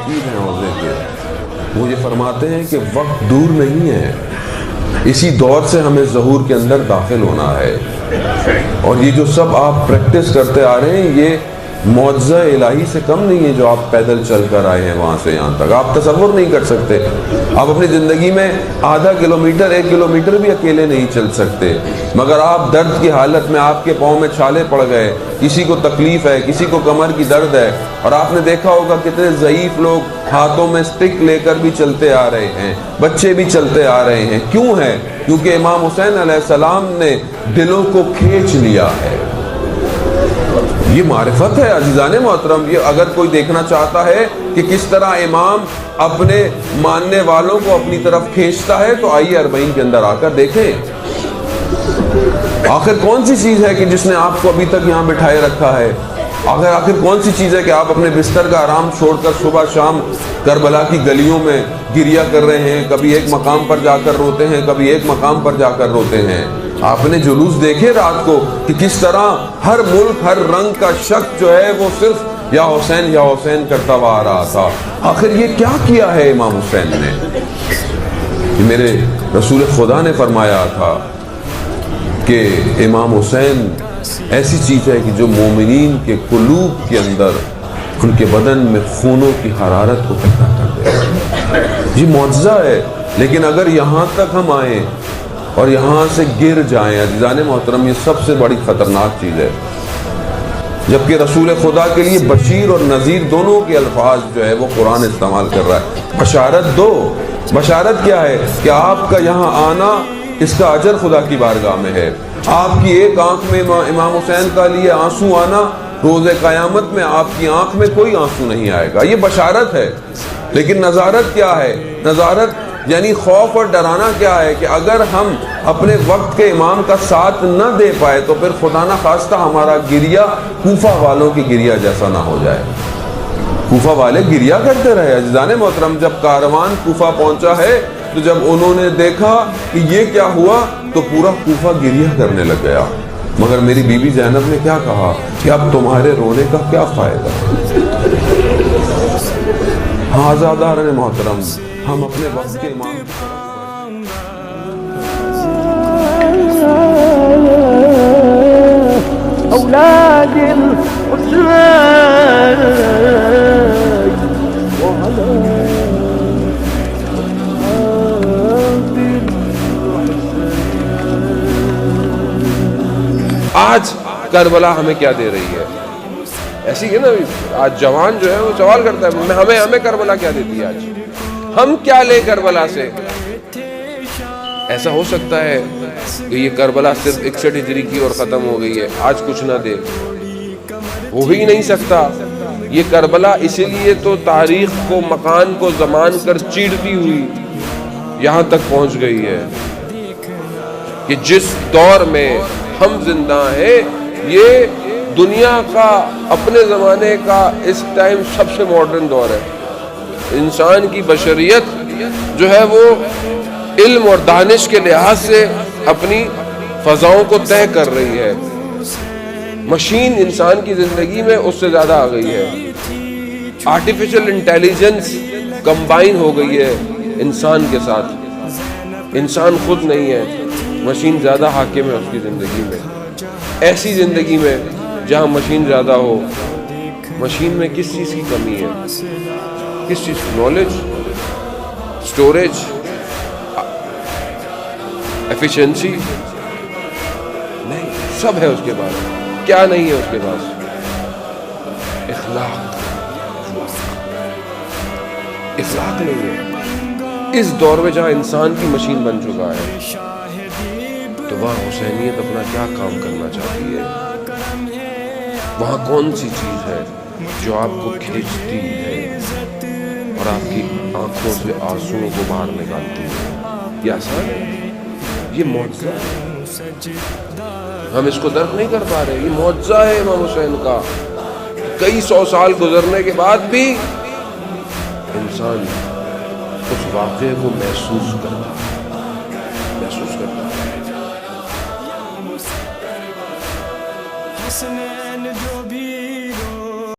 شہید ہیں عہدے کے، وہ یہ فرماتے ہیں کہ وقت دور نہیں ہے، اسی دور سے ہمیں ظہور کے اندر داخل ہونا ہے، اور یہ جو سب آپ پریکٹس کرتے آ رہے ہیں یہ معجزہ الہی سے کم نہیں ہے جو آپ پیدل چل کر آئے ہیں وہاں سے یہاں تک. آپ تصور نہیں کر سکتے، آپ اپنی زندگی میں آدھا کلومیٹر 1 کلومیٹر بھی اکیلے نہیں چل سکتے، مگر آپ درد کی حالت میں، آپ کے پاؤں میں چھالے پڑ گئے، کسی کو تکلیف ہے، کسی کو کمر کی درد ہے، اور آپ نے دیکھا ہوگا کتنے ضعیف لوگ ہاتھوں میں سٹک لے کر بھی چلتے آ رہے ہیں، بچے بھی چلتے آ رہے ہیں. کیوں ہے؟ کیونکہ امام حسین علیہ السلام نے دلوں کو کھینچ لیا ہے. یہ معرفت ہے عزیزان محترم. یہ اگر کوئی دیکھنا چاہتا ہے کہ کس طرح امام اپنے ماننے والوں کو اپنی طرف کھینچتا ہے تو آئیے 40 کے اندر آ کر دیکھیں. آخر کون سی چیز ہے کہ جس نے آپ کو ابھی تک یہاں بٹھائے رکھا ہے؟ آخر کون سی چیز ہے کہ آپ اپنے بستر کا آرام چھوڑ کر صبح شام کربلا کی گلیوں میں گریا کر رہے ہیں؟ کبھی ایک مقام پر جا کر روتے ہیں، کبھی ایک مقام پر جا کر روتے ہیں. آپ نے جلوس دیکھے رات کو کہ کس طرح ہر ملک، ہر رنگ کا شخص جو ہے وہ صرف یا حسین کرتا ہوا آ رہا تھا. آخر یہ کیا کیا ہے امام حسین نے؟ میرے رسول خدا نے فرمایا تھا کہ امام حسین ایسی چیز ہے کہ جو مومنین کے قلوب کے اندر، ان کے بدن میں خونوں کی حرارت کو پیدا کر دے. یہ معجزہ ہے. لیکن اگر یہاں تک ہم آئیں اور یہاں سے گر جائیں عزیزان محترم، یہ سب سے بڑی خطرناک چیز ہے. جبکہ رسول خدا کے لیے بشیر اور نذیر دونوں کے الفاظ جو ہے وہ قرآن استعمال کر رہا ہے. بشارت دو. بشارت کیا ہے؟ کہ آپ کا یہاں آنا، اس کا اجر خدا کی بارگاہ میں ہے. آپ کی ایک آنکھ میں امام حسین کا لیے آنسو آنا، روز قیامت میں آپ کی آنکھ میں کوئی آنسو نہیں آئے گا. یہ بشارت ہے. لیکن نظارت کیا ہے؟ نظارت یعنی خوف اور ڈرانا کیا ہے؟ کہ اگر ہم اپنے وقت کے امام کا ساتھ نہ دے پائے تو پھر خدا نہ خواستہ ہمارا گریہ کوفہ والوں کی گریہ جیسا نہ ہو جائے. کوفہ والے گریہ کرتے رہے عزیزان محترم. جب کاروان کوفہ پہنچا ہے تو جب انہوں نے دیکھا کہ یہ کیا ہوا تو پورا کوفہ گریہ کرنے لگ گیا. مگر میری بی بی زینب نے کیا کہا کہ اب تمہارے رونے کا کیا فائدہ؟ ہاں آزاداران محترم، ہم اپنے وقت کے امام اولاد الحسین آج کربلا ہمیں کیا دے رہی ہے؟ ایسی ہے نا، آج جوان جو ہے وہ سوال کرتا ہے ہمیں کربلا کیا دیتی ہے؟ آج ہم کیا لے کربلا سے؟ ایسا ہو سکتا ہے کہ یہ کربلا صرف 61 ہجری کی اور ختم ہو گئی ہے، آج کچھ نہ دے. ہو ہی نہیں سکتا. یہ کربلا اسی لیے تو تاریخ کو، مکان کو زمان کر چیرتی ہوئی یہاں تک پہنچ گئی ہے کہ جس دور میں ہم زندہ ہیں یہ دنیا کا، اپنے زمانے کا اس ٹائم سب سے ماڈرن دور ہے. انسان کی بشریت جو ہے وہ علم اور دانش کے لحاظ سے اپنی فضاؤں کو طے کر رہی ہے. مشین انسان کی زندگی میں اس سے زیادہ آ گئی ہے. آرٹیفیشل انٹیلیجنس کمبائن ہو گئی ہے انسان کے ساتھ. انسان خود نہیں ہے، مشین زیادہ حاکم ہے اس کی زندگی میں. ایسی زندگی میں جہاں مشین زیادہ ہو، مشین میں کس چیز کی کمی ہے؟ کس چیز کی؟ نالج، سٹوریج، ایفیشنسی نہیں، سب ہے اس کے پاس. کیا نہیں ہے اس کے پاس؟ اخلاق نہیں ہے. اس دور میں جہاں انسان کی مشین بن چکا ہے تو وہاں حسینیت اپنا کیا کام کرنا چاہتی ہے؟ وہاں کون سی چیز ہے جو آپ کو کھینچتی ہے اور آپ کی آنکھوں سے آنسوؤں کو باہر نکالتی ہے؟ یہ آسان ہے، یہ معجزہ ہے. ہم اس کو درک نہیں کر پا رہے. یہ معجزہ ہے امام حسین کا. کئی 100 سال گزرنے کے بعد بھی انسان اس واقعے کو محسوس کرتا ہے.